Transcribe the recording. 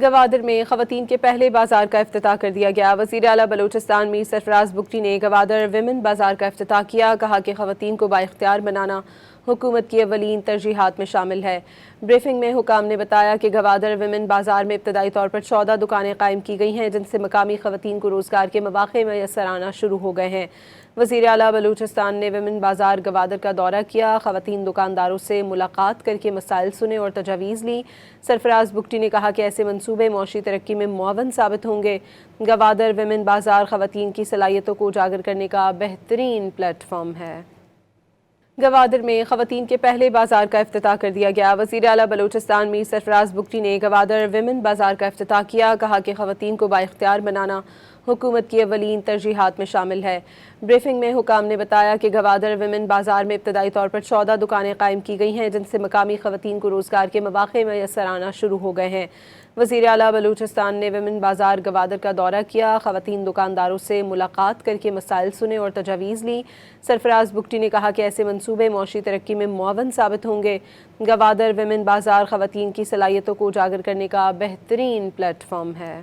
گوادر میں خواتین کے پہلے بازار کا افتتاح کر دیا گیا۔ وزیر اعلیٰ بلوچستان میر سرفراز بگٹی نے گوادر ویمن بازار کا افتتاح کیا۔ کہا کہ خواتین کو بااختیار بنانا حکومت کی اولین ترجیحات میں شامل ہے۔ بریفنگ میں حکام نے بتایا کہ گوادر ویمن بازار میں ابتدائی طور پر 14 دکانیں قائم کی گئی ہیں، جن سے مقامی خواتین کو روزگار کے مواقع میسر آنا شروع ہو گئے ہیں۔ وزیر اعلیٰ بلوچستان نے ویمن بازار گوادر کا دورہ کیا، خواتین دکانداروں سے ملاقات کر کے مسائل سنے اور تجاویز لی۔ سرفراز بگٹی نے کہا کہ ایسے منصوبے معاشی ترقی میں معاون ثابت ہوں گے۔ گوادر ویمن بازار خواتین کی صلاحیتوں کو اجاگر کرنے کا بہترین پلیٹ فارم ہے۔ گوادر میں خواتین کے پہلے بازار کا افتتاح کر دیا گیا۔ وزیر اعلیٰ بلوچستان میر سرفراز بگٹی نے گوادر ویمن بازار کا افتتاح کیا۔ کہا کہ خواتین کو بااختیار بنانا حکومت کی اولین ترجیحات میں شامل ہے۔ بریفنگ میں حکام نے بتایا کہ گوادر ویمن بازار میں ابتدائی طور پر 14 دکانیں قائم کی گئی ہیں، جن سے مقامی خواتین کو روزگار کے مواقع میسر آنا شروع ہو گئے ہیں۔ وزیر اعلیٰ بلوچستان نے ویمن بازار گوادر کا دورہ کیا، خواتین دکانداروں سے ملاقات کر کے مسائل سنے اور تجاویز لی۔ سرفراز بگٹی نے کہا کہ ایسے منصوبے معاشی ترقی میں معاون ثابت ہوں گے۔ گوادر ویمن بازار خواتین کی صلاحیتوں کو اجاگر کرنے کا بہترین پلیٹ فارم ہے۔